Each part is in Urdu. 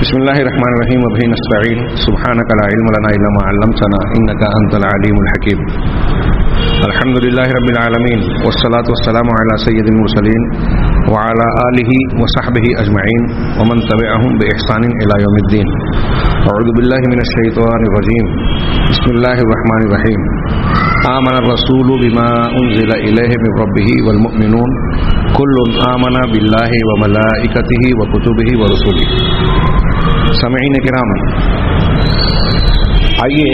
بسم اللہ الرحمن الرحیم وبہ نستعین سبحانک لا علم لنا الا ما علمتنا انک انت العلیم الحکیم الحمد للہ رب العالمین والصلاة والسلام علی سید المرسلین وعلی آلہ وصحبہ اجمعین ومن تبعہم بإحسان الی یوم الدین اعوذ باللہ من الشیطان الرجیم بسم اللہ الرحمن الرحیم آمن الرسول بما انزل الیہ من ربہ والمؤمنون کل آمن باللہ وملائکتہ وکتبہ ورسلہ۔ سامعین کرام، آئیے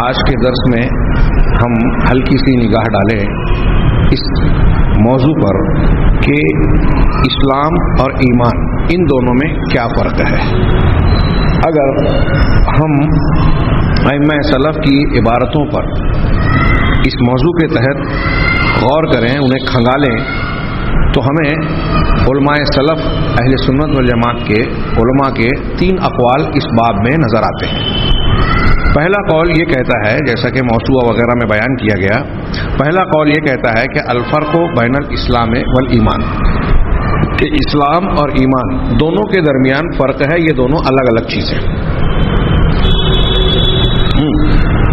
آج کے درس میں ہم ہلکی سی نگاہ ڈالیں اس موضوع پر کہ اسلام اور ایمان ان دونوں میں کیا فرق ہے۔ اگر ہم ائمہ سلف کی عبارتوں پر اس موضوع کے تحت غور کریں، انہیں کھنگالیں، تو ہمیں علماء سلف اہل سنت والجماعت کے علماء کے تین اقوال اس باب میں نظر آتے ہیں۔ پہلا قول یہ کہتا ہے، جیسا کہ موسوعہ وغیرہ میں بیان کیا گیا، پہلا قول یہ کہتا ہے کہ الفرق بین الاسلام والایمان، کہ اسلام اور ایمان دونوں کے درمیان فرق ہے، یہ دونوں الگ الگ چیزیں۔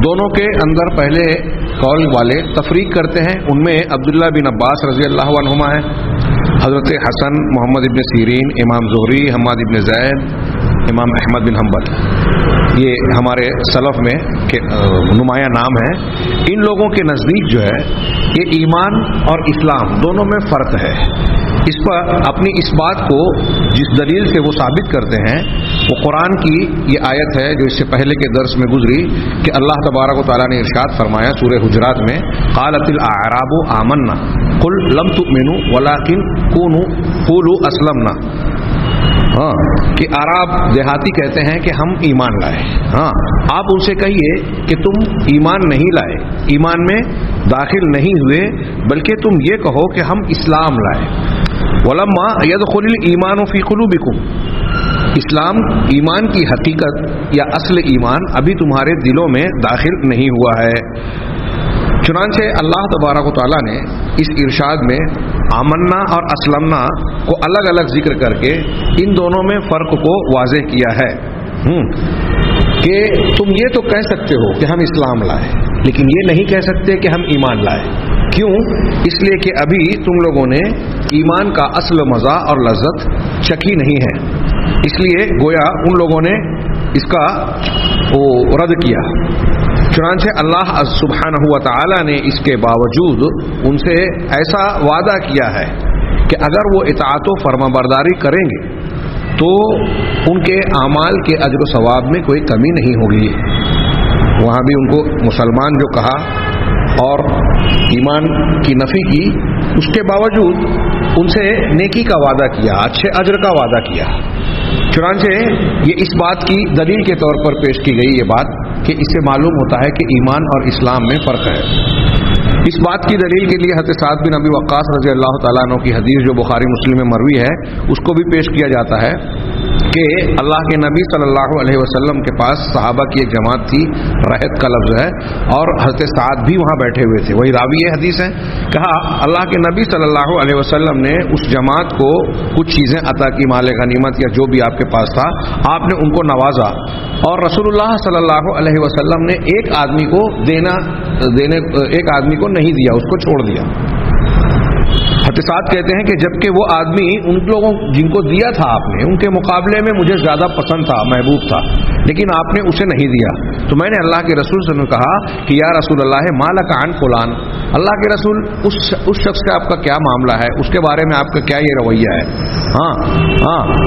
دونوں کے اندر پہلے قول والے تفریق کرتے ہیں، ان میں عبداللہ بن عباس رضی اللہ عنہما ہے، حضرت حسن، محمد ابن سیرین، امام زہری، حماد ابن زید، امام احمد بن حنبل، یہ ہمارے سلف میں نمایاں نام ہے۔ ان لوگوں کے نزدیک جو ہے یہ ایمان اور اسلام دونوں میں فرق ہے۔ اس پر اپنی اس بات کو جس دلیل سے وہ ثابت کرتے ہیں وہ قرآن کی یہ آیت ہے جو اس سے پہلے کے درس میں گزری، کہ اللہ تبارک و تعالیٰ نے ارشاد فرمایا سورہ حجرات میں، قالت الاعراب آمنا قل لم تؤمنوا ولکن قولوا اسلمنا، کہ عرب دیہاتی کہتے ہیں کہ ہم ایمان لائے۔ آپ ان سے کہیے کہ تم ایمان نہیں لائے، ایمان میں داخل نہیں ہوئے، بلکہ تم یہ کہو کہ ہم اسلام لائے۔ ولما يدخل الایمان فی قلوبکم، اسلام ایمان کی حقیقت یا اصل ایمان ابھی تمہارے دلوں میں داخل نہیں ہوا ہے۔ چنانچہ اللہ تبارک و تعالیٰ نے اس ارشاد میں آمنا اور اسلمنا کو الگ الگ ذکر کر کے ان دونوں میں فرق کو واضح کیا ہے، کہ تم یہ تو کہہ سکتے ہو کہ ہم اسلام لائے، لیکن یہ نہیں کہہ سکتے کہ ہم ایمان لائے۔ کیوں؟ اس لیے کہ ابھی تم لوگوں نے ایمان کا اصل مزہ اور لذت چکھی نہیں ہے، اس لیے گویا ان لوگوں نے اس کا رد کیا۔ چنانچہ اللہ سبحانہ و تعالی نے اس کے باوجود ان سے ایسا وعدہ کیا ہے کہ اگر وہ اطاعت و فرما برداری کریں گے تو ان کے اعمال کے اجر و ثواب میں کوئی کمی نہیں ہوگی۔ وہاں بھی ان کو مسلمان جو کہا اور ایمان کی نفی کی، اس کے باوجود ان سے نیکی کا وعدہ کیا، اچھے اجر کا وعدہ کیا۔ چنانچہ یہ اس بات کی دلیل کے طور پر پیش کی گئی یہ بات کہ اس سے معلوم ہوتا ہے کہ ایمان اور اسلام میں فرق ہے۔ اس بات کی دلیل کے لیے حضرت سعد بن ابی وقاص رضی اللہ تعالیٰ عنہ کی حدیث جو بخاری مسلم میں مروی ہے اس کو بھی پیش کیا جاتا ہے کہ اللہ کے نبی صلی اللہ علیہ وسلم کے پاس صحابہ کی ایک جماعت تھی، رہت کا لفظ ہے، اور حضرت سعد بھی وہاں بیٹھے ہوئے تھے، وہی راوی حدیث ہے۔ کہا اللہ کے نبی صلی اللہ علیہ وسلم نے اس جماعت کو کچھ چیزیں عطا کی، مال غنیمت یا جو بھی آپ کے پاس تھا، آپ نے ان کو نوازا، اور رسول اللہ صلی اللہ علیہ وسلم نے ایک آدمی کو ایک آدمی کو نہیں دیا، اس کو چھوڑ دیا۔ حضرت سعد کہتے ہیں کہ جبکہ وہ آدمی ان لوگوں جن کو دیا تھا آپ نے، ان کے مقابلے میں مجھے زیادہ پسند تھا، محبوب تھا، لیکن آپ نے اسے نہیں دیا، تو میں نے اللہ کے رسول صلی اللہ علیہ وسلم نے کہا کہ یا رسول اللہ ما لک عن فلان، اللہ کے رسول اس شخص کا آپ کا کیا معاملہ ہے، اس کے بارے میں آپ کا کیا یہ رویہ ہے؟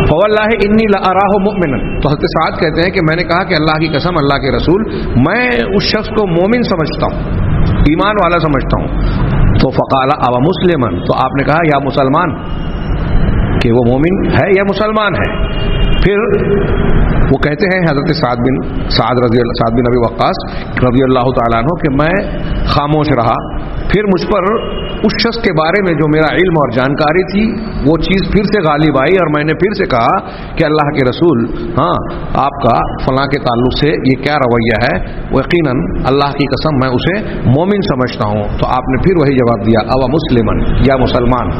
فواللہ انی لأراہ مؤمنا، تو حضرت سعد کہتے ہیں کہ میں نے کہا کہ اللہ کی قسم اللہ کے رسول، میں اس شخص کو مومن سمجھتا ہوں، ایمان والا سمجھتا ہوں۔ تو فقال او مسلمن، تو آپ نے کہا یا مسلمان، کہ وہ مومن ہے یا مسلمان ہے۔ پھر وہ کہتے ہیں حضرت سعد بن ابی وقاص رضی اللہ تعالیٰ عنہ کہ میں خاموش رہا، پھر مجھ پر اس شخص کے بارے میں جو میرا علم اور جانکاری تھی وہ چیز پھر سے غالب آئی، اور میں نے پھر سے کہا کہ اللہ کے رسول آپ کا فلاں کے تعلق سے یہ کیا رویہ ہے؟ یقیناً اللہ کی قسم میں اسے مومن سمجھتا ہوں۔ تو آپ نے پھر وہی جواب دیا او مسلمن، یا مسلمان۔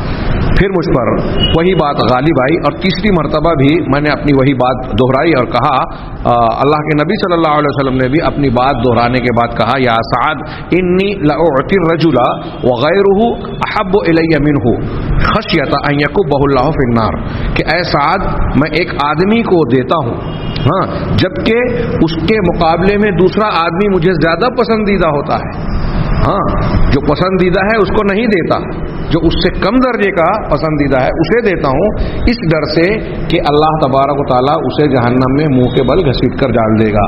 پھر مجھ پر وہی بات غالب آئی اور تیسری مرتبہ بھی میں نے اپنی وہی بات دہرائی اور کہا، اللہ کے نبی صلی اللہ علیہ وسلم نے بھی اپنی بات دہرانے کے بعد کہا، یا سعد انی لاعطی الرجل وغیرہ احب الی منہ خشیۃ ان یکبہ اللہ فی النار، کہ اے سعد میں ایک آدمی کو دیتا ہوں ہاں جبکہ اس کے مقابلے میں دوسرا آدمی مجھے زیادہ پسندیدہ ہوتا ہے، ہاں جو پسندیدہ ہے اس کو نہیں دیتا، جو اس سے کم درجے کا پسندیدہ ہے اسے دیتا ہوں، اس ڈر سے کہ اللہ تبارک و تعالیٰ اسے جہنم میں منہ کے بل گھسیٹ کر ڈال دے گا،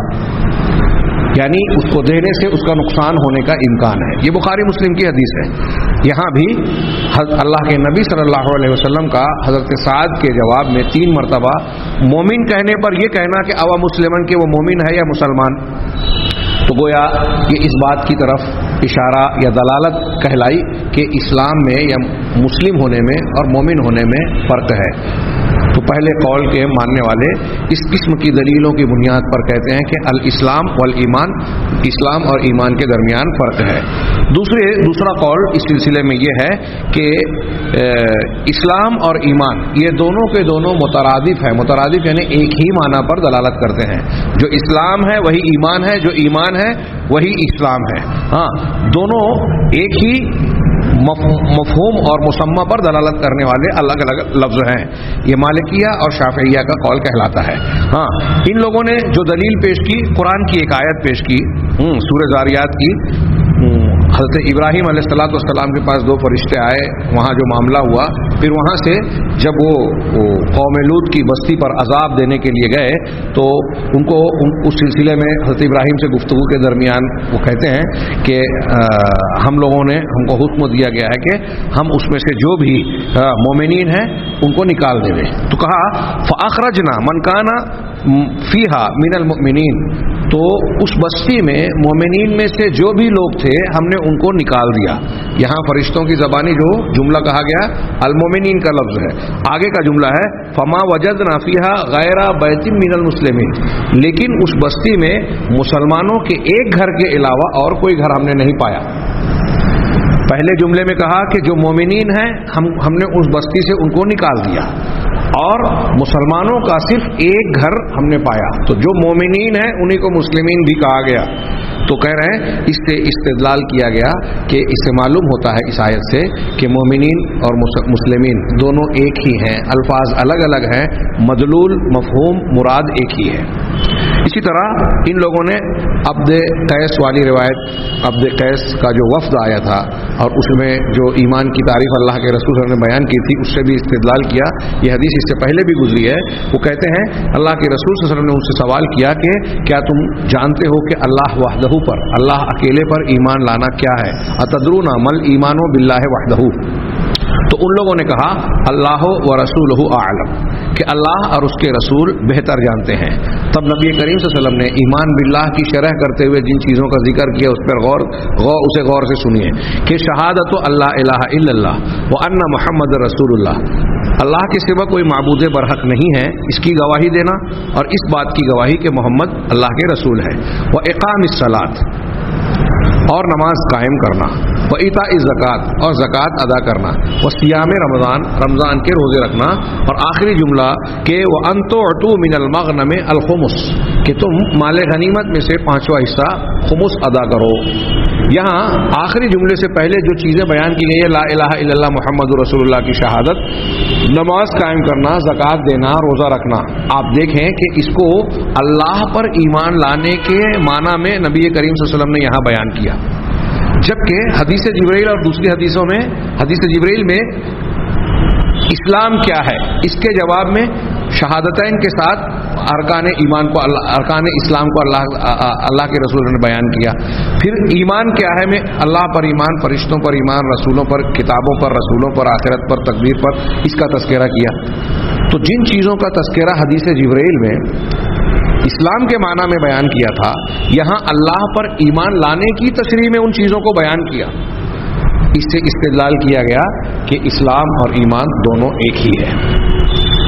یعنی اس کو دینے سے اس کا نقصان ہونے کا امکان ہے۔ یہ بخاری مسلم کی حدیث ہے۔ یہاں بھی اللہ کے نبی صلی اللہ علیہ وسلم کا حضرت سعد کے جواب میں 3 مرتبہ مومن کہنے پر یہ کہنا کہ اوا مسلمن کہ وہ مومن ہے یا مسلمان، تو گویا یہ اس بات کی طرف اشارہ یا دلالت کہلائی کہ اسلام میں یا مسلم ہونے میں اور مومن ہونے میں فرق ہے۔ تو پہلے قول کے ماننے والے اس قسم کی دلیلوں کی بنیاد پر کہتے ہیں کہ الاسلام والایمان، اسلام اور ایمان کے درمیان فرق ہے۔ دوسرا قول اس سلسلے میں یہ ہے کہ اسلام اور ایمان یہ دونوں کے دونوں مترادف ہیں، مترادف یعنی ایک ہی معنی پر دلالت کرتے ہیں، جو اسلام ہے وہی ایمان ہے، جو ایمان ہے وہی اسلام ہے، ہاں دونوں ایک ہی مفہوم اور مسمى پر دلالت کرنے والے الگ الگ لفظ ہیں۔ یہ مالکیہ اور شافعیہ کا قول کہلاتا ہے۔ ہاں ان لوگوں نے جو دلیل پیش کی، قرآن کی ایک آیت پیش کی سورہ ذاریات کی، حضرت ابراہیم علیہ السلام کے پاس 2 فرشتے آئے، وہاں جو معاملہ ہوا، پھر وہاں سے جب وہ قوم لوط کی بستی پر عذاب دینے کے لیے گئے تو ان کو اس سلسلے میں حضرت ابراہیم سے گفتگو کے درمیان وہ کہتے ہیں کہ ہم لوگوں نے ہم کو حکم دیا گیا ہے کہ ہم اس میں سے جو بھی مومنین ہیں ان کو نکال دیں۔ تو کہا فاخرجنا من کان فیہا من المؤمنین، تو اس بستی میں مومنین میں سے جو بھی لوگ تھے ہم نے ان کو نکال دیا۔ یہاں فرشتوں کی زبانی جو جملہ کہا گیا المومنین کا لفظ ہے، آگے کا جملہ ہے فما وجدنا فیہا غیر بیت من المسلمین، لیکن اس بستی میں مسلمانوں کے ایک گھر کے علاوہ اور کوئی گھر ہم نے نہیں پایا۔ پہلے جملے میں کہا کہ جو مومنین ہیں ہم نے اس بستی سے ان کو نکال دیا، اور مسلمانوں کا صرف ایک گھر ہم نے پایا، تو جو مومنین ہیں انہی کو مسلمین بھی کہا گیا۔ تو کہہ رہے ہیں اس سے استدلال کیا گیا کہ اس سے معلوم ہوتا ہے اس آیت سے کہ مومنین اور مسلمین دونوں ایک ہی ہیں، الفاظ الگ الگ ہیں، مدلول مفہوم مراد ایک ہی ہے۔ اسی طرح ان لوگوں نے عبد قیس والی روایت، عبد قیس کا جو وفد آیا تھا اور اس میں جو ایمان کی تعریف اللہ کے رسول صلی اللہ علیہ وسلم نے بیان کی تھی، اس سے بھی استدلال کیا۔ یہ حدیث اس سے پہلے بھی گزری ہے۔ وہ کہتے ہیں اللہ کے رسول صلی اللہ علیہ وسلم نے ان سے سوال کیا کہ کیا تم جانتے ہو کہ اللہ وحدہ پر، اللہ اکیلے پر ایمان لانا کیا ہے؟ اتدرون مل ایمان باللہ وحدہ، تو ان لوگوں نے کہا اللہ و رسولہ اعلم، کہ اللہ اور اس کے رسول بہتر جانتے ہیں۔ تب نبی کریم صلی اللہ علیہ وسلم نے ایمان باللہ کی شرح کرتے ہوئے جن چیزوں کا ذکر کیا اس پر اسے غور سے سنیے کہ شہادت اللہ الہ الا اللہ وان محمد رسول اللہ، اللہ کے سوا کوئی معبود برحق نہیں ہے، اس کی گواہی دینا اور اس بات کی گواہی کہ محمد اللہ کے رسول ہے، واقام الصلاۃ، اور نماز قائم کرنا، وایتاء الزکات، اور زکوٰۃ ادا کرنا، وصیام رمضان، رمضان کے روزے رکھنا، اور آخری جملہ کہ وان تعطوا من المغنم الخمس، کہ تم مال غنیمت میں سے 5واں حصہ خمس ادا کرو۔ یہاں آخری جملے سے پہلے جو چیزیں بیان کی گئی ہے، لا الہ الا اللہ محمد رسول اللہ کی شہادت، نماز قائم کرنا، زکوٰۃ دینا، روزہ رکھنا، آپ دیکھیں کہ اس کو اللہ پر ایمان لانے کے معنی میں نبی کریم صلی اللہ علیہ وسلم نے یہاں بیان کیا، جبکہ حدیث جبرائیل اور دوسری حدیثوں میں، حدیث جبرائیل میں اسلام کیا ہے اس کے جواب میں شہادتین کے ساتھ ارکان ایمان کو، ارکان اسلام کو اللہ کے رسول نے بیان کیا۔ پھر ایمان کیا ہے میں اللہ پر ایمان، فرشتوں پر ایمان، رسولوں پر، کتابوں پر، رسولوں پر، آخرت پر، تقدیر پر، اس کا تذکرہ کیا۔ تو جن چیزوں کا تذکرہ حدیث جبرائیل میں اسلام کے معنی میں بیان کیا تھا، یہاں اللہ پر ایمان لانے کی تشریح میں ان چیزوں کو بیان کیا۔ اس سے استدلال کیا گیا کہ اسلام اور ایمان دونوں ایک ہی ہے۔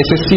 SSC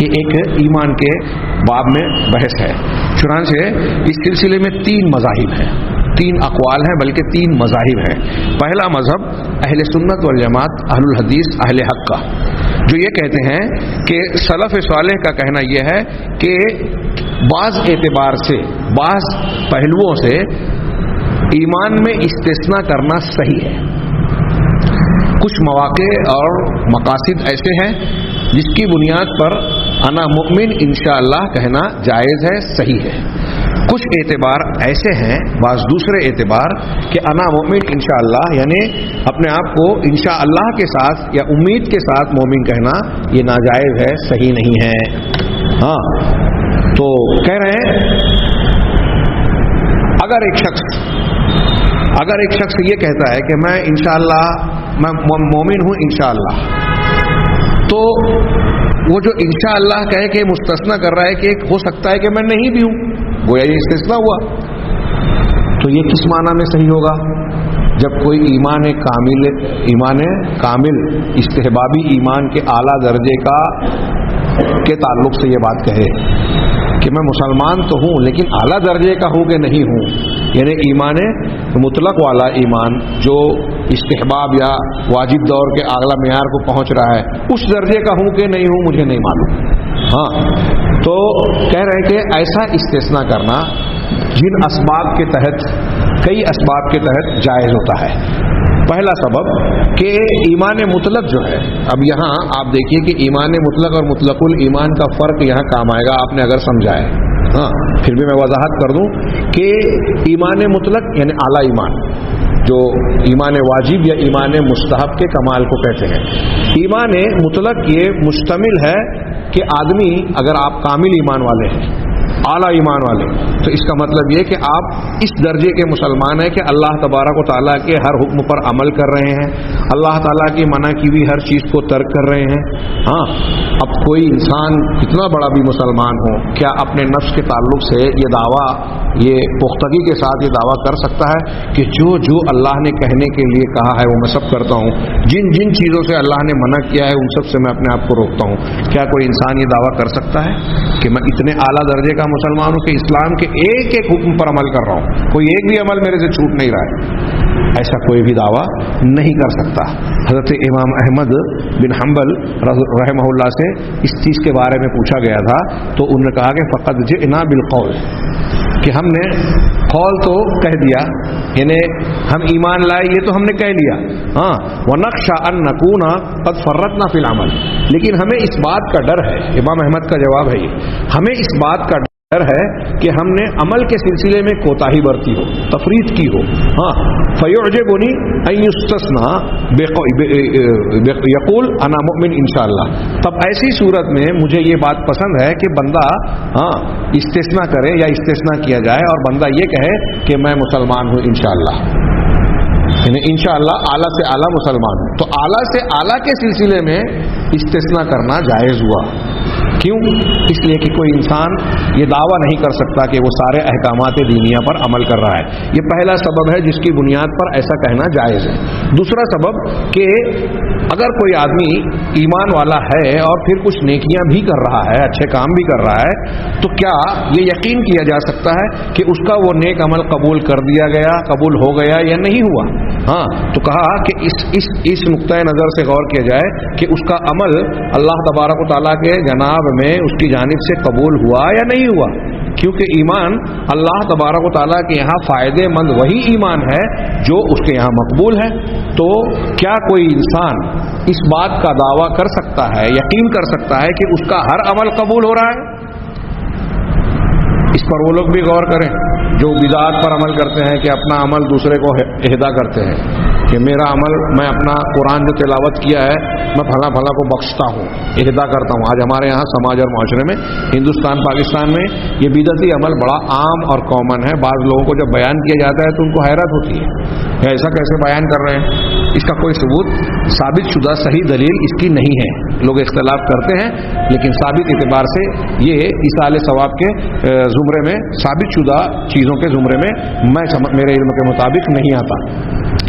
یہ ایک ایمان کے باب میں بحث ہے. چنانچہ اس سلسلے میں 3 مذاہب ہیں، 3 اقوال ہیں، بلکہ 3 مذاہب ہیں. پہلا مذہب اہل سنت والجماعت، اہل الحدیث، اہل حق کا، جو یہ کہتے ہیں کہ سلف صالح کا کہنا یہ ہے کہ بعض اعتبار سے، بعض پہلوؤں سے ایمان میں استثناء کرنا صحیح ہے. کچھ مواقع اور مقاصد ایسے ہیں جس کی بنیاد پر انا مؤمن انشاءاللہ کہنا جائز ہے، صحیح ہے. کچھ اعتبار ایسے ہیں، بعض دوسرے اعتبار کہ انا مؤمن انشاءاللہ یعنی اپنے آپ کو انشاءاللہ کے ساتھ یا امید کے ساتھ مومن کہنا یہ ناجائز ہے، صحیح نہیں ہے. ہاں، تو کہہ رہے ہیں اگر ایک شخص یہ کہتا ہے کہ میں انشاءاللہ میں مومن ہوں انشاءاللہ، تو وہ جو انشاءاللہ کہے کہ مستثنا کر رہا ہے کہ ہو سکتا ہے کہ میں نہیں بھی ہوں، گویا یہ استثنا ہوا. تو یہ کس معنی میں صحیح ہوگا؟ جب کوئی ایمان کامل استحبابی ایمان کے اعلیٰ درجے کے تعلق سے یہ بات کہے کہ میں مسلمان تو ہوں لیکن اعلیٰ درجے کا ہوں کہ نہیں ہوں، یعنی ایمان مطلق والا ایمان جو استحباب یا واجب دور کے اعلیٰ معیار کو پہنچ رہا ہے، اس درجے کا ہوں کہ نہیں ہوں مجھے نہیں معلوم. ہاں، تو کہہ رہے کہ ایسا استثناء کرنا جن اسباب کے تحت، کئی اسباب کے تحت جائز ہوتا ہے. پہلا سبب کہ ایمان مطلق جو ہے، اب یہاں آپ دیکھیے کہ ایمان مطلق اور مطلق الایمان کا فرق یہاں کام آئے گا آپ نے اگر سمجھا ہے. ہاں، پھر بھی میں وضاحت کر دوں کہ ایمان مطلق یعنی اعلیٰ ایمان، جو ایمان واجب یا ایمان مستحب کے کمال کو کہتے ہیں. ایمان مطلق یہ مشتمل ہے کہ آدمی اگر آپ کامل ایمان والے ہیں، اعلیٰ ایمان والے، تو اس کا مطلب یہ کہ آپ اس درجے کے مسلمان ہیں کہ اللہ تبارک و تعالیٰ کے ہر حکم پر عمل کر رہے ہیں، اللہ تعالیٰ کی منع کی ہوئی ہر چیز کو ترک کر رہے ہیں. ہاں، اب کوئی انسان کتنا بڑا بھی مسلمان ہو، کیا اپنے نفس کے تعلق سے یہ دعویٰ، یہ پختگی کے ساتھ یہ دعویٰ کر سکتا ہے کہ جو اللہ نے کہنے کے لیے کہا ہے وہ میں سب کرتا ہوں، جن چیزوں سے اللہ نے منع کیا ہے ان سب سے میں اپنے آپ کو روکتا ہوں؟ کیا کوئی انسان یہ دعویٰ کر سکتا ہے کہ میں اتنے اعلیٰ درجے کا مسلمان ہوں کہ اسلام کے ایک ایک حکم پر عمل کر رہا ہوں، کوئی ایک بھی عمل میرے سے چھوٹ نہیں رہا ہے؟ ایسا کوئی بھی دعویٰ نہیں کر سکتا. حضرت امام احمد بن حنبل رحمہ اللہ سے اس چیز کے بارے میں پوچھا گیا تھا تو انہوں نے کہا کہ فقط جئنا بالقول، کہ ہم نے قول تو کہہ دیا، یعنی ہم ایمان لائے یہ تو ہم نے کہہ لیا، ہاں، وَنَخْشَىٰ أَن نَّكُونَ قَدْ فَرَّطْنَا فِي الْعَمَلِ، لیکن ہمیں اس بات کا ڈر ہے، امام احمد کا جواب ہے یہ، ہمیں اس بات کا ڈر ہے کہ ہم نے عمل کے سلسلے میں کوتاہی برتی ہو، تفریط کی ہو. ہاں، فَيُعْجِبُنِي أَن يُسْتَثْنَىٰ يَقُولُ أَنَا مُؤْمِنٌ انشاءاللہ، تب ایسی صورت میں مجھے یہ بات پسند ہے کہ بندہ استثناء کرے یا استثناء کیا جائے اور بندہ یہ کہے کہ میں مسلمان ہوں انشاءاللہ، یعنی انشاءاللہ اعلیٰ سے اعلیٰ مسلمان ہوں. تو اعلیٰ سے اعلیٰ کے سلسلے میں استثناء کرنا جائز ہوا. کیوں؟ اس لیے کہ کوئی انسان یہ دعویٰ نہیں کر سکتا کہ وہ سارے احکامات دینیہ پر عمل کر رہا ہے. یہ پہلا سبب ہے جس کی بنیاد پر ایسا کہنا جائز ہے. دوسرا سبب کہ اگر کوئی آدمی ایمان والا ہے اور پھر کچھ نیکیاں بھی کر رہا ہے، اچھے کام بھی کر رہا ہے، تو کیا یہ یقین کیا جا سکتا ہے کہ اس کا وہ نیک عمل قبول کر دیا گیا، قبول ہو گیا یا نہیں ہوا؟ ہاں، تو کہا کہ اس نقطۂ نظر سے غور کیا جائے کہ اس کا عمل اللہ تبارک و تعالیٰ کے جناب میں اس کی جانب سے قبول ہوا یا نہیں ہوا. کیونکہ ایمان اللہ تبارک و تعالیٰ کے یہاں فائدے مند وہی ایمان ہے جو اس کے یہاں مقبول ہے. تو کیا کوئی انسان اس بات کا دعویٰ کر سکتا ہے، یقین کر سکتا ہے کہ اس کا ہر عمل قبول ہو رہا ہے؟ اس پر وہ لوگ بھی غور کریں جو بدعات پر عمل کرتے ہیں کہ اپنا عمل دوسرے کو اہدا کرتے ہیں کہ میرا عمل، میں اپنا قرآن جو تلاوت کیا ہے میں پھلا پھلا کو بخشتا ہوں، اہدا کرتا ہوں. آج ہمارے یہاں سماج اور معاشرے میں، ہندوستان پاکستان میں یہ بدعتی عمل بڑا عام اور کامن ہے. بعض لوگوں کو جب بیان کیا جاتا ہے تو ان کو حیرت ہوتی ہے، ایسا کیسے بیان کر رہے ہیں؟ اس کا کوئی ثبوت، ثابت شدہ صحیح دلیل اس کی نہیں ہے. لوگ اختلاف کرتے ہیں لیکن ثابت اعتبار سے یہ ایصال ثواب کے زمرے میں، ثابت شدہ چیزوں کے زمرے میں میرے علم کے مطابق نہیں آتا.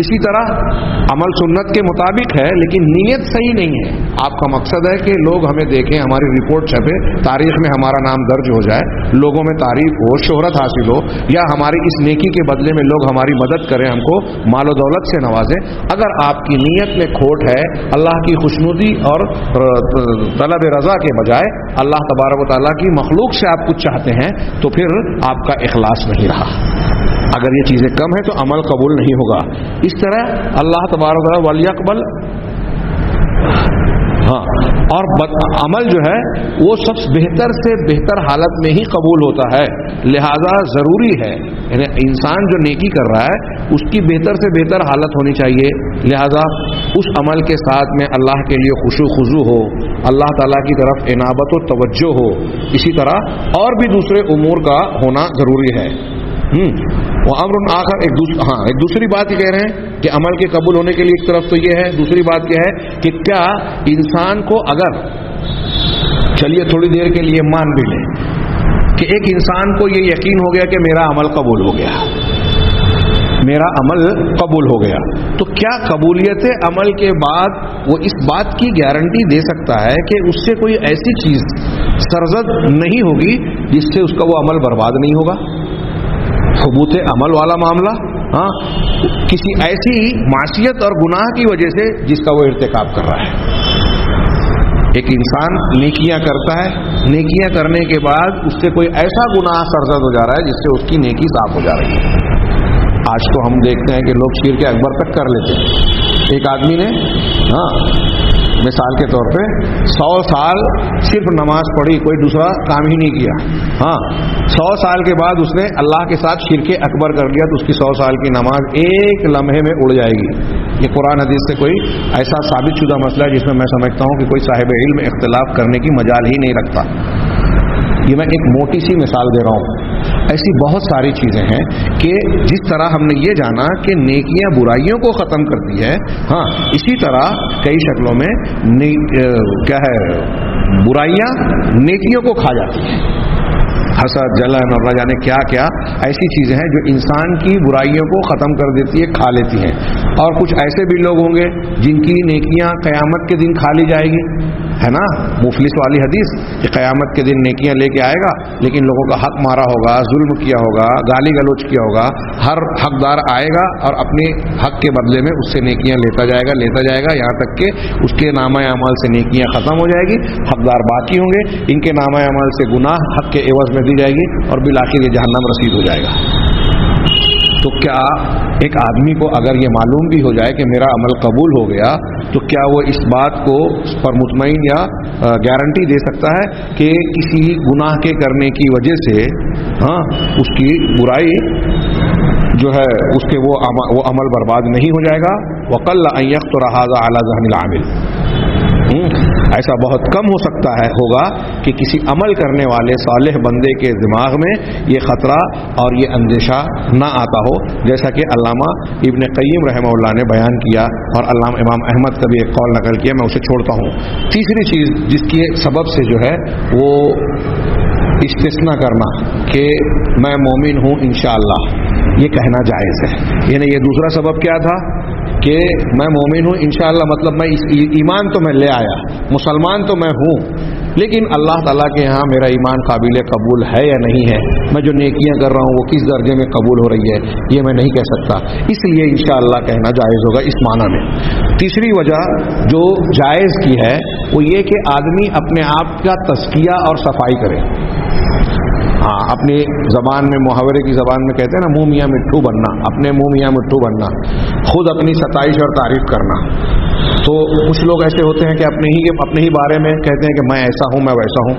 اسی طرح عمل سنت کے مطابق ہے لیکن نیت صحیح نہیں ہے. آپ کا مقصد ہے کہ لوگ ہمیں دیکھیں, ہماری رپورٹ چھپے, تاریخ میں ہمارا نام درج ہو جائے, لوگوں میں تعریف ہو, شہرت حاصل ہو, یا ہماری اس نیکی کے بدلے میں لوگ ہماری مدد کریں, ہم کو مال و دولت سے نوازیں. اگر آپ کی نیت میں کھوٹ ہے, اللہ کی خوشنودی اور طلب رضا کے بجائے اللہ تبارک و تعالیٰ کی مخلوق سے آپ کچھ چاہتے ہیں, تو پھر آپ کا اخلاص نہیں رہا. اگر یہ چیزیں کم ہیں تو عمل قبول نہیں ہوگا. اس طرح اللہ تبارک و تعالیٰ ولیقبل, اور عمل جو ہے وہ سب بہتر سے بہتر حالت میں ہی قبول ہوتا ہے. لہذا ضروری ہے, یعنی انسان جو نیکی کر رہا ہے اس کی بہتر سے بہتر حالت ہونی چاہیے. لہذا اس عمل کے ساتھ میں اللہ کے لیے خشوع خضوع ہو, اللہ تعالیٰ کی طرف عنابت و توجہ ہو. اسی طرح اور بھی دوسرے امور کا ہونا ضروری ہے. وہ امر آخر ایک دوسری بات یہ کہہ رہے ہیں کہ عمل کے قبول ہونے کے لیے ایک طرف تو یہ ہے, دوسری بات کیا ہے کہ کیا انسان کو اگر, چلیے تھوڑی دیر کے لیے مان بھی لیں کہ ایک انسان کو یہ یقین ہو گیا کہ میرا عمل قبول ہو گیا, میرا عمل قبول ہو گیا, تو کیا قبولیت عمل کے بعد وہ اس بات کی گارنٹی دے سکتا ہے کہ اس سے کوئی ایسی چیز سرزد نہیں ہوگی جس سے اس کا وہ عمل برباد نہیں ہوگا؟ ثبوت عمل والا معاملہ, کسی ایسی معصیت اور گناہ کی وجہ سے جس کا وہ ارتکاب کر رہا ہے. ایک انسان نیکیاں کرتا ہے, نیکیاں کرنے کے بعد اس سے کوئی ایسا گناہ سرزد ہو جا رہا ہے جس سے اس کی نیکی صاف ہو جا رہی ہے. آج تو ہم دیکھتے ہیں کہ لوگ شرک اکبر تک کر لیتے ہیں. ایک آدمی نے مثال کے طور پہ 100 سال صرف نماز پڑھی, کوئی دوسرا کام ہی نہیں کیا, 100 سال کے بعد اس نے اللہ کے ساتھ شرک اکبر کر لیا, تو اس کی 100 سال کی نماز ایک لمحے میں اڑ جائے گی. یہ قرآن حدیث سے کوئی ایسا ثابت شدہ مسئلہ ہے جس میں میں سمجھتا ہوں کہ کوئی صاحب علم اختلاف کرنے کی مجال ہی نہیں رکھتا. یہ میں ایک موٹی سی مثال دے رہا ہوں. ایسی بہت ساری چیزیں ہیں کہ جس طرح ہم نے یہ جانا کہ نیکیاں برائیوں کو ختم کرتی ہے, اسی طرح کئی شکلوں میں کیا ہے, برائیاں نیکیوں کو کھا جاتی ہیں. حسد, جلن اور نہ جانے کیا کیا ایسی چیزیں ہیں جو انسان کی برائیوں کو ختم کر دیتی ہے, کھا لیتی ہیں. اور کچھ ایسے بھی لوگ ہوں گے جن کی نیکیاں قیامت کے دن کھا لی جائے گی, ہے نا, مفلس والی حدیث کہ قیامت کے دن نیکیاں لے کے آئے گا لیکن لوگوں کا حق مارا ہوگا, ظلم کیا ہوگا, گالی گلوچ کیا ہوگا. ہر حقدار آئے گا اور اپنے حق کے بدلے میں اس سے نیکیاں لیتا جائے گا یہاں تک کہ اس کے نامہ اعمال سے نیکیاں ختم ہو جائے گی, حقدار باقی ہوں گے, ان کے نامہ اعمال سے گناہ حق کے عوض میں دی جائے گی اور بالآخر یہ جہنم رسید ہو جائے گا. تو کیا ایک آدمی کو اگر یہ معلوم بھی ہو جائے کہ میرا عمل قبول ہو گیا, تو کیا وہ اس بات کو پر مطمئن یا گارنٹی دے سکتا ہے کہ کسی گناہ کے کرنے کی وجہ سے اس کی برائی جو ہے اس کے وہ عمل برباد نہیں ہو جائے گا؟ وَقَلَّ أَن يَخْطُرَ هَذَا عَلَى ذَهْنِ الْعَامِلِ, ایسا بہت کم ہو سکتا ہے ہوگا کہ کسی عمل کرنے والے صالح بندے کے دماغ میں یہ خطرہ اور یہ اندیشہ نہ آتا ہو, جیسا کہ علامہ ابن قیم رحمہ اللہ نے بیان کیا اور علامہ امام احمد کا بھی ایک قول نقل کیا. میں اسے چھوڑتا ہوں. تیسری چیز جس کی سبب سے جو ہے وہ استثناء کرنا کہ میں مومن ہوں انشاءاللہ, یہ کہنا جائز ہے. یعنی یہ دوسرا سبب کیا تھا کہ میں مومن ہوں انشاءاللہ, مطلب میں ایمان تو میں لے آیا, مسلمان تو میں ہوں, لیکن اللہ تعالیٰ کے ہاں میرا ایمان قابل قبول ہے یا نہیں ہے, میں جو نیکیاں کر رہا ہوں وہ کس درجے میں قبول ہو رہی ہے, یہ میں نہیں کہہ سکتا. اس لیے انشاءاللہ کہنا جائز ہوگا اس معنی میں. تیسری وجہ جو جائز کی ہے وہ یہ کہ آدمی اپنے آپ کا تزکیہ اور صفائی کرے. اپنی زبان میں, محاورے کی زبان میں کہتے ہیں نا, منہ میاں مٹھو بننا, اپنے منہ میاں مٹھو بننا, خود اپنی ستائش اور تعریف کرنا. تو کچھ لوگ ایسے ہوتے ہیں کہ اپنے ہی بارے میں کہتے ہیں کہ میں ایسا ہوں, میں ویسا ہوں.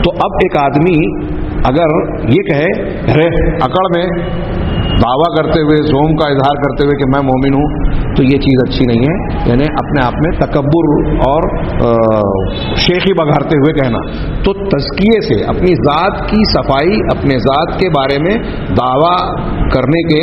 تو اب ایک آدمی اگر یہ کہے اکڑ میں دعویٰ کرتے ہوئے, زوم کا اظہار کرتے ہوئے کہ میں مومن ہوں, تو یہ چیز اچھی نہیں ہے. یعنی اپنے آپ میں تکبر اور شیخی بگھارتے ہوئے کہنا. تو تزکیے سے, اپنی ذات کی صفائی, اپنے ذات کے بارے میں دعویٰ کرنے کے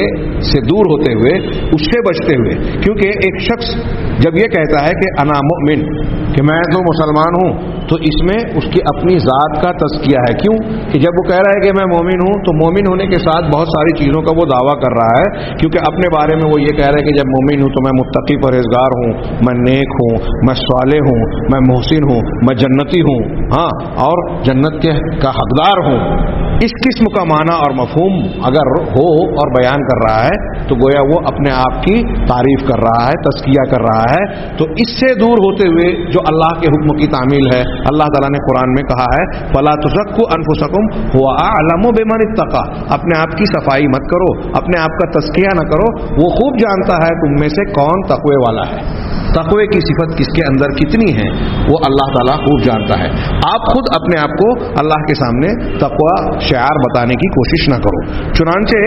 سے دور ہوتے ہوئے, اس سے بچتے ہوئے, کیونکہ ایک شخص جب یہ کہتا ہے کہ انا مؤمن, کہ میں تو مسلمان ہوں, تو اس میں اس کی اپنی ذات کا تزکیہ ہے. کیوں کہ جب وہ کہہ رہا ہے کہ میں مومن ہوں تو مومن ہونے کے ساتھ بہت ساری چیزوں کا وہ دعویٰ کر رہا ہے, کیونکہ اپنے بارے میں وہ یہ کہہ رہا ہے کہ جب مومن ہوں تو میں متقی پرہیزگار ہوں, میں نیک ہوں, میں صالح ہوں, میں محسن ہوں, میں جنتی ہوں, ہاں, اور جنت کا حقدار ہوں. اس قسم کا معنی اور مفہوم اگر ہو اور بیان کر رہا ہے تو گویا وہ اپنے آپ کی تعریف کر رہا ہے, تزکیہ کر رہا ہے. تو اس سے دور ہوتے ہوئے جو اللہ کے حکم کی تعمیل ہے, اللہ تعالیٰ نے قرآن میں کہا ہے فَلَا تُزَكُّوا أَنفُسَكُمْ هُوَ أَعْلَمُ بِمَنِ اتَّقَىٰ, اپنے آپ کی صفائی مت کرو, اپنے آپ کا تزکیہ نہ کرو, وہ خوب جانتا ہے تم میں سے کون تقوی والا ہے. تقوی کی صفت کس کے اندر کتنی ہے وہ اللہ تعالیٰ خوب جانتا ہے. آپ خود اپنے آپ کو اللہ کے سامنے تقوی شعار بتانے کی کوشش نہ کرو. چنانچہ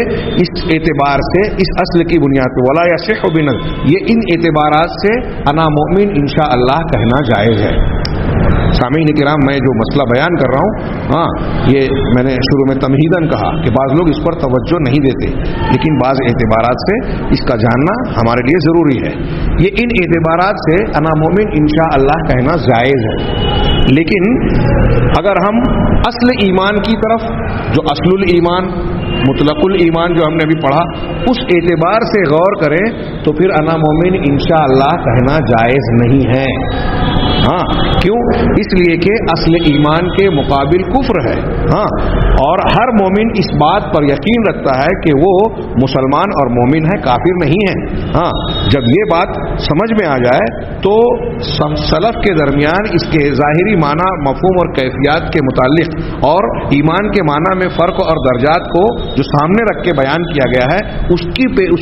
اس اعتبار سے, اس اصل کی بنیاد پہ ولا یصح بنظر, یہ ان اعتبارات سے انا مؤمن انشاءاللہ کہنا جائز ہے. سامعین کرام, میں جو مسئلہ بیان کر رہا ہوں, ہاں, یہ میں نے شروع میں تمہیداً کہا کہ بعض لوگ اس پر توجہ نہیں دیتے, لیکن بعض اعتبارات سے اس کا جاننا ہمارے لیے ضروری ہے. یہ ان اعتبارات سے انا مومن انشاءاللہ کہنا جائز ہے. لیکن اگر ہم اصل ایمان کی طرف, جو اصل الایمان, مطلق الایمان جو ہم نے ابھی پڑھا, اس اعتبار سے غور کریں تو پھر انا مومن انشاءاللہ کہنا جائز نہیں ہے. ہاں, کیوں؟ اس لیے کہ اصل ایمان کے مقابل کفر ہے. ہاں, اور ہر مومن اس بات پر یقین رکھتا ہے کہ وہ مسلمان اور مومن ہے, کافر نہیں ہے. ہاں, جب یہ بات سمجھ میں آ جائے تو سلف کے درمیان اس کے ظاہری معنی, مفہوم اور کیفیات کے متعلق اور ایمان کے معنی میں فرق اور درجات کو جو سامنے رکھ کے بیان کیا گیا ہے, اس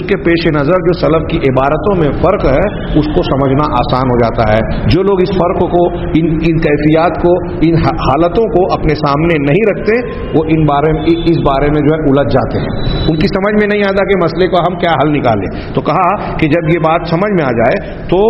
کے پیش نظر جو سلف کی عبارتوں میں فرق ہے اس کو سمجھنا آسان ہو جاتا ہے. جو لوگ اس فرق کو, ان کیفیات کو, ان حالتوں کو اپنے سامنے نہیں رکھتے, وہ اس بارے میں جو ہے الجھ جاتے ہیں. ان کی سمجھ میں نہیں آتا کہ مسئلے کو ہم کیا حل نکالیں. تو کہا کہ جب یہ بات سمجھ میں آ جائے تو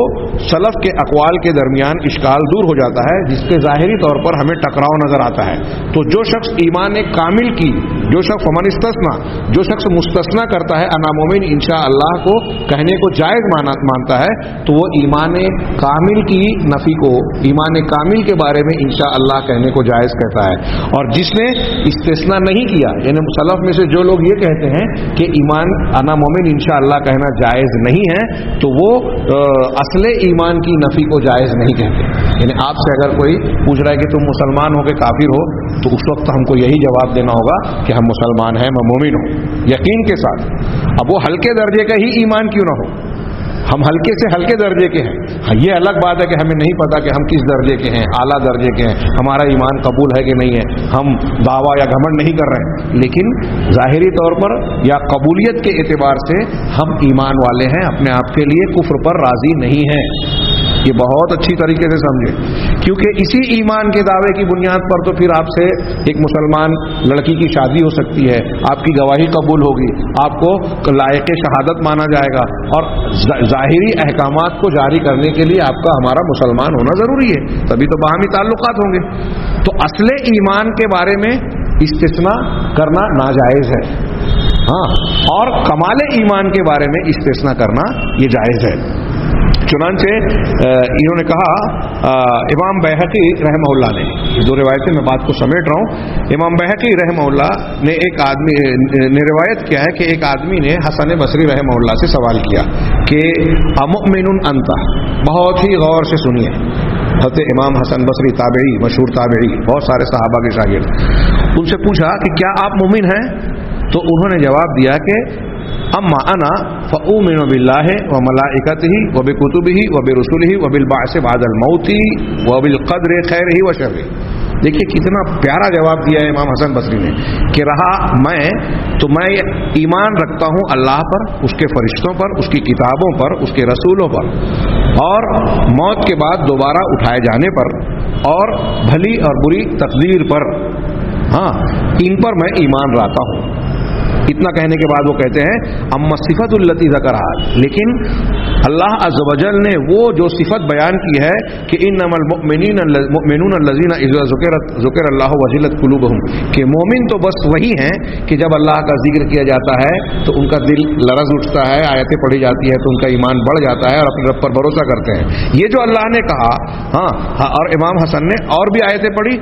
سلف کے اقوال کے درمیان اشکال دور ہو جاتا ہے, جس کے ظاہری طور پر ہمیں ٹکراؤ نظر آتا ہے. تو جو شخص ایمان کامل کی, جو شخص فمن استثنا, جو شخص مستثنا کرتا ہے انا مومن انشاءاللہ کو کہنے کو جائز مانتا ہے, تو وہ ایمان کامل کی نفی کو, ایمان کامل کے بارے میں انشاءاللہ کہنے کو جائز کہتا ہے. اور جس نے استثناء نہیں کیا, یعنی سلف میں سے جو لوگ یہ کہتے ہیں کہ ایمان انا مومن انشاءاللہ کہنا جائز نہیں ہے, تو وہ اصل ایمان کی نفی کو جائز نہیں کہتے. یعنی آپ سے اگر کوئی پوچھ رہا ہے کہ تم مسلمان ہو کہ کافر ہو, تو اس وقت ہم کو یہی جواب دینا ہوگا کہ ہم مسلمان ہیں, میں مومن ہوں, یقین کے ساتھ. اب وہ ہلکے درجے کا ہی ایمان کیوں نہ ہو, ہم ہلکے سے ہلکے درجے کے ہیں. یہ الگ بات ہے کہ ہمیں نہیں پتا کہ ہم کس درجے کے ہیں, اعلیٰ درجے کے ہیں, ہمارا ایمان قبول ہے کہ نہیں ہے, ہم دعویٰ یا گھمنڈ نہیں کر رہے ہیں, لیکن ظاہری طور پر یا قبولیت کے اعتبار سے ہم ایمان والے ہیں, اپنے آپ کے لیے کفر پر راضی نہیں ہیں. یہ بہت اچھی طریقے سے سمجھے, کیونکہ اسی ایمان کے دعوے کی بنیاد پر تو پھر آپ سے ایک مسلمان لڑکی کی شادی ہو سکتی ہے, آپ کی گواہی قبول ہوگی, آپ کو لائق شہادت مانا جائے گا, اور ظاہری احکامات کو جاری کرنے کے لیے آپ کا ہمارا مسلمان ہونا ضروری ہے, تبھی تو باہمی تعلقات ہوں گے. تو اصل ایمان کے بارے میں استثناء کرنا ناجائز ہے. ہاں, اور کمال ایمان کے بارے میں استثناء کرنا یہ جائز ہے. چنانچہ انہوں نے کہا, امام بیہقی رحمہ اللہ نے, دو روایتیں میں بات کو سمیٹ رہا ہوں, امام بیہقی رحمہ اللہ نے ایک آدمی نے روایت کیا ہے کہ ایک آدمی نے حسن بصری رحمہ اللہ سے سوال کیا کہ امؤمن انت, بہت ہی غور سے سنیے, حضرت امام حسن بصری تابعی, مشہور تابعی, بہت سارے صحابہ کے شاگرد, ان سے پوچھا کہ کیا آپ مومن ہیں؟ تو انہوں نے جواب دیا کہ اما انا فاؤمن باللہ وملائکتہ وبکتبہ وبرسلہ وبالبعث بعد الموت وبالقدر خیرہ وشرہ. دیکھیے کتنا پیارا جواب دیا ہے امام حسن بصری نے کہ رہا میں ایمان رکھتا ہوں اللہ پر, اس کے فرشتوں پر, اس کی کتابوں پر, اس کے رسولوں پر, اور موت کے بعد دوبارہ اٹھائے جانے پر, اور بھلی اور بری تقدیر پر. ہاں, ان پر میں ایمان رکھتا ہوں. اتنا کہنے کے بعد وہ کہتے ہیں اما صفت التی ذکرہا, لیکن اللہ عز و جل نے وہ جو صفت بیان کی ہے کہ انما المؤمنون الذین اذا ذکر اللہ وجلت قلوبہم، کہ مومن تو بس وہی ہیں کہ جب اللہ کا ذکر کیا جاتا ہے تو ان کا دل لرز اٹھتا ہے، آیتیں پڑھی جاتی ہے تو ان کا ایمان بڑھ جاتا ہے اور اپنے رب پر بھروسہ کرتے ہیں. یہ جو اللہ نے کہا، ہاں اور امام حسن نے اور بھی آیتیں پڑھی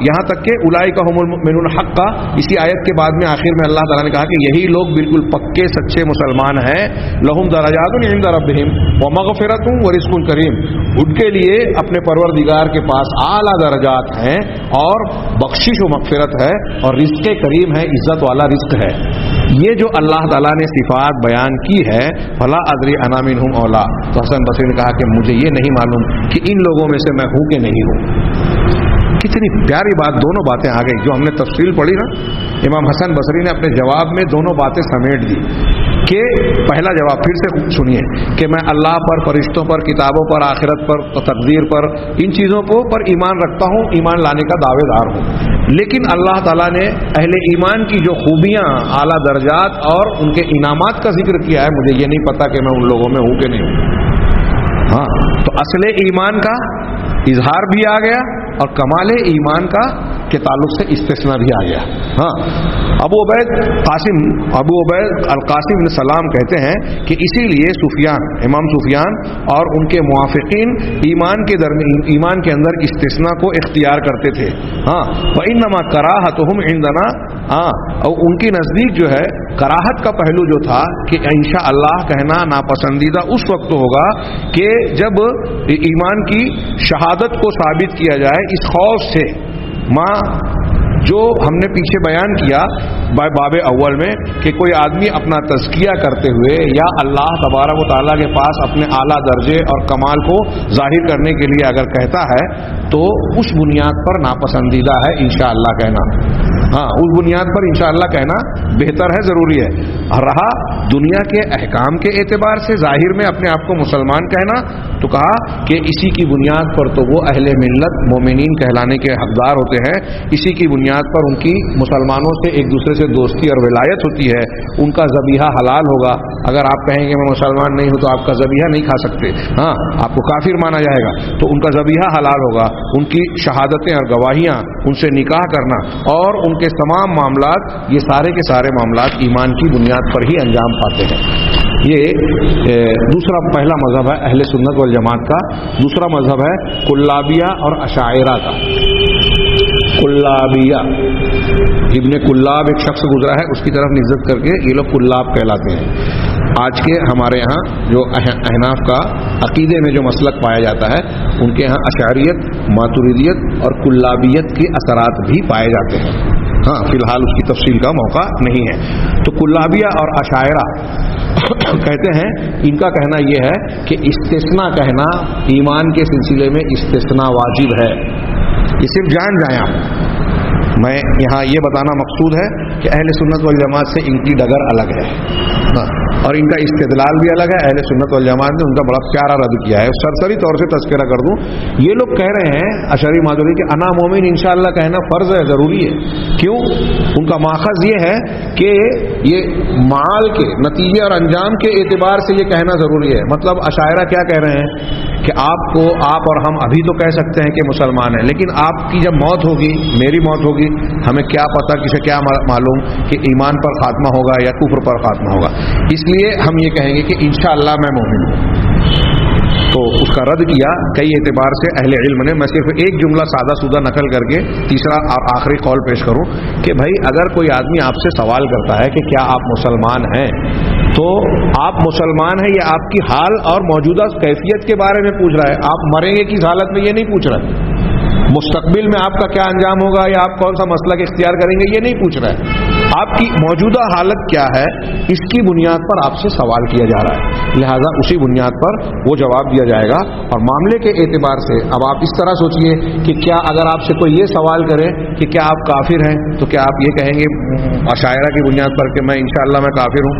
یہاں تک کہ اولئک هم المؤمنون حقا. اسی آیت کے بعد میں آخر میں اللہ تعالیٰ نے کہا کہ یہی لوگ بالکل پکے سچے مسلمان ہیں. لہم درجات عند ربہم ومغفرۃ ورزق کریم، ان کے لیے اپنے پروردگار کے پاس اعلیٰ درجات ہیں اور بخشش و مغفرت ہے اور رزق کریم ہے، عزت والا رزق ہے. یہ جو اللہ تعالیٰ نے صفات بیان کی ہے، فلا ادری انا منہم اولا، تو حسن بصری نے کہا کہ مجھے یہ نہیں معلوم کہ ان لوگوں میں سے میں ہوں کہ نہیں ہوں. کتنی پیاری بات، دونوں باتیں آ گئی جو ہم نے تفصیل پڑھی نا. امام حسن بصری نے اپنے جواب میں دونوں باتیں سمیٹ دی کہ پہلا جواب پھر سے سنیے کہ میں اللہ پر، فرشتوں پر، کتابوں پر، آخرت پر، تقدیر پر، ان چیزوں پر ایمان رکھتا ہوں، ایمان لانے کا دعوے دار ہوں. لیکن اللہ تعالیٰ نے اہل ایمان کی جو خوبیاں، اعلیٰ درجات اور ان کے انعامات کا ذکر کیا ہے، مجھے یہ نہیں پتا کہ میں ان لوگوں میں ہوں کہ نہیں ہوں. تو اصل ایمان کا اظہار بھی آ گیا اور کمال ایمان کا کے تعلق سے استثناء بھی آ گیا. ابو عبید القاسم بن سلام کہتے ہیں کہ اسی لیے امام سفیان اور ان کے موافقین ایمان کے اندر استثناء کو اختیار کرتے تھے. وَإِنَّمَا كَرَاهَتُهُمْ عِندَنَا، اور ان کی نزدیک جو ہے کراہت کا پہلو جو تھا کہ انشاءاللہ کہنا ناپسندیدہ اس وقت ہوگا کہ جب ایمان کی شہادت کو ثابت کیا جائے، اس خوف سے جو ہم نے پیچھے بیان کیا باب اول میں کہ کوئی آدمی اپنا تزکیہ کرتے ہوئے یا اللہ تبارک و تعالیٰ کے پاس اپنے اعلیٰ درجے اور کمال کو ظاہر کرنے کے لیے اگر کہتا ہے تو اس بنیاد پر ناپسندیدہ ہے انشاءاللہ کہنا. اس بنیاد پر انشاءاللہ کہنا بہتر ہے، ضروری ہے. رہا دنیا کے احکام کے اعتبار سے ظاہر میں اپنے آپ کو مسلمان کہنا، تو کہا کہ اسی کی بنیاد پر تو وہ اہل ملت مومنین کہلانے کے حقدار ہوتے ہیں. اسی کی بنیاد پر ان کی مسلمانوں سے ایک دوسرے سے دوستی اور ولایت ہوتی ہے. ان کا ذبیحہ حلال ہوگا. اگر آپ کہیں گے میں مسلمان نہیں ہوں تو آپ کا ذبیحہ نہیں کھا سکتے، آپ کو کافر مانا جائے گا. تو ان کا ذبیحہ حلال ہوگا. ان کی شہادتیں اور گواہیاں، ان سے نکاح کرنا اور ان کے تمام معاملات، یہ سارے کے سارے معاملات ایمان کی بنیاد پر ہی انجام پاتے ہیں. یہ دوسرا پہلا مذہب ہے اہل سنت والجماعت کا. دوسرا مذہب ہے کلابیہ اور اشاعرہ کا. کلابیہ، ابن کلاب ایک شخص گزرا ہے، اس کی طرف نسبت کر کے یہ لوگ کلاب کہلاتے ہیں. آج کے ہمارے ہاں جو احناف کا عقیدے میں جو مسلک پایا جاتا ہے، ان کے ہاں اشعریت، ماتریدیت اور کلابیت کے اثرات بھی پائے جاتے ہیں. فی الحال اس کی تفصیل کا موقع نہیں ہے. تو کلابیہ اور اشاعرہ کہتے ہیں، ان کا کہنا یہ ہے کہ استثناء کہنا ایمان کے سلسلے میں استثناء واجب ہے. یہ صرف جان جائیں آپ، میں یہاں یہ بتانا مقصود ہے کہ اہل سنت والجماعت سے ان کی ڈگر الگ ہے اور ان کا استدلال بھی الگ ہے. اہل سنت والجماعت نے ان کا بڑا پیارا رد کیا ہے. سرسری طور سے تذکرہ کر دوں، یہ لوگ کہہ رہے ہیں اشعری ماتریدی کہ انا مومن انشاءاللہ کہنا فرض ہے، ضروری ہے. کیوں؟ ان کا ماخذ یہ ہے کہ یہ معال کے نتیجے اور انجام کے اعتبار سے یہ کہنا ضروری ہے. مطلب اشاعرہ کیا کہہ رہے ہیں کہ آپ اور ہم ابھی تو کہہ سکتے ہیں کہ مسلمان ہیں، لیکن آپ کی جب موت ہوگی، میری موت ہوگی، ہمیں کیا پتہ، کسے کیا معلوم کہ ایمان پر خاتمہ ہوگا یا کفر پر خاتمہ ہوگا. اس لیے ہم یہ کہیں گے کہ انشاءاللہ میں مومن ہوں. تو اس کا رد کیا کئی اعتبار سے اہل علم نے. میں صرف ایک جملہ سادہ سودہ نقل کر کے تیسرا اور آخری قول پیش کروں کہ بھائی اگر کوئی آدمی آپ سے سوال کرتا ہے کہ کیا آپ مسلمان ہیں، تو آپ مسلمان ہیں یہ آپ کی حال اور موجودہ کیفیت کے بارے میں پوچھ رہا ہے. آپ مریں گے کس حالت میں یہ نہیں پوچھ رہا ہے. مستقبل میں آپ کا کیا انجام ہوگا یا آپ کون سا مسلک اختیار کریں گے یہ نہیں پوچھ رہا ہے. آپ کی موجودہ حالت کیا ہے اس کی بنیاد پر آپ سے سوال کیا جا رہا ہے. لہذا اسی بنیاد پر وہ جواب دیا جائے گا. اور معاملے کے اعتبار سے اب آپ اس طرح سوچئے کہ کیا اگر آپ سے کوئی یہ سوال کرے کہ کیا آپ کافر ہیں، تو کیا آپ یہ کہیں گے اشاعرہ کی بنیاد پر کہ میں انشاءاللہ میں کافر ہوں؟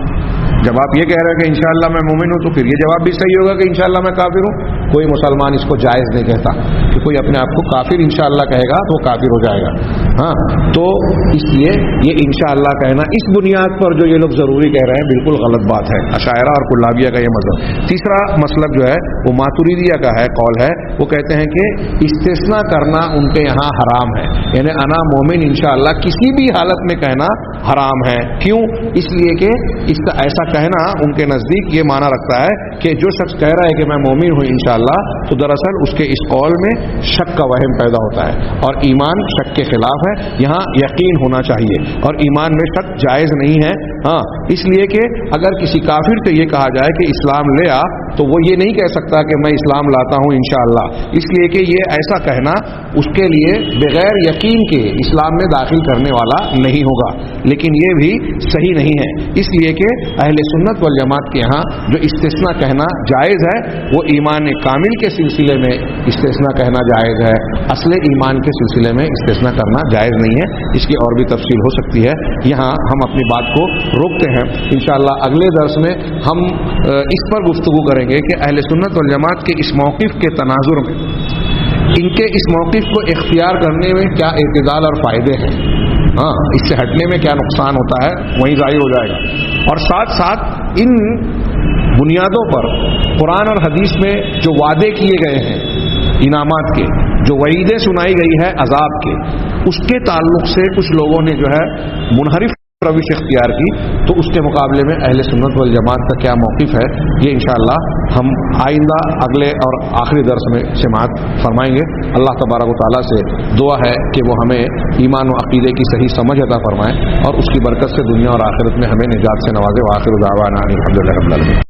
جب آپ یہ کہہ رہے ہیں کہ انشاءاللہ میں مومن ہوں تو پھر یہ جواب بھی صحیح ہوگا کہ انشاءاللہ میں کافر ہوں. کوئی مسلمان اس کو جائز نہیں کہتا کہ کوئی اپنے آپ کو کافر انشاءاللہ کہے گا تو وہ کافر ہو جائے گا. ہاں تو اس لیے یہ انشاءاللہ کہنا اس بنیاد پر جو یہ لوگ ضروری کہہ رہے ہیں بالکل غلط بات ہے. اشاعرہ اور کلابیہ کا یہ مذہب. تیسرا مسلک جو ہے وہ ماتوریدیہ کا ہے، قول ہے. وہ کہتے ہیں کہ استثناء کرنا ان کے یہاں حرام ہے، یعنی انا مومن انشاءاللہ کسی بھی حالت میں کہنا حرام ہے. کیوں؟ اس لیے کہ ایسا کہنا ان کے نزدیک یہ معنی رکھتا ہے کہ جو شخص کہہ رہا ہے کہ میں مومن ہوں انشاءاللہ، تو دراصل اس کے اس قول میں شک کا وہم پیدا ہوتا ہے، اور ایمان شک کے خلاف ہے. یہاں یقین ہونا چاہیے، اور ایمان میں شک جائز نہیں ہے. ہاں اس لیے کہ اگر کسی کافر سے یہ کہا جائے کہ اسلام لے آ، تو وہ یہ نہیں کہہ سکتا کہ میں اسلام لاتا ہوں انشاءاللہ، اس لیے کہ یہ ایسا کہنا اس کے لیے بغیر یقین کے اسلام میں داخل کرنے والا نہیں ہوگا. لیکن یہ بھی صحیح نہیں ہے، اس لیے کہ اہل سنت والجماعت کے ہاں جو استثناء کہنا جائز ہے وہ ایمان کامل کے سلسلے میں استثناء کہنا جائز ہے، اصل ایمان کے سلسلے میں استثناء کرنا جائز نہیں ہے. اس کی اور بھی تفصیل ہو سکتی ہے. یہاں ہم اپنی بات کو روکتے ہیں. انشاءاللہ اگلے درس میں ہم اس پر گفتگو کریں گے کہ اہل سنت والجماعت کے اس موقف کے تناظر میں ان کے اس موقف کو اختیار کرنے میں کیا اعتدال اور فائدے ہیں، ہاں اس سے ہٹنے میں کیا نقصان ہوتا ہے وہیں ظاہر ہو جائے گا. اور ساتھ ساتھ ان بنیادوں پر قرآن اور حدیث میں جو وعدے کیے گئے ہیں انعامات کے، جو وعیدیں سنائی گئی ہے عذاب کے، اس کے تعلق سے کچھ لوگوں نے جو ہے منحرف روش اختیار کی، تو اس کے مقابلے میں اہل سنت والجماعت کا کیا موقف ہے یہ انشاءاللہ ہم آئندہ اگلے اور آخری درس میں سماعت فرمائیں گے. اللہ تبارک و تعالیٰ سے دعا ہے کہ وہ ہمیں ایمان و عقیدے کی صحیح سمجھ عطا فرمائیں، اور اس کی برکت سے دنیا اور آخرت میں ہمیں نجات سے نوازے. وآخر دعوانا الحمدللہ رب العالمین.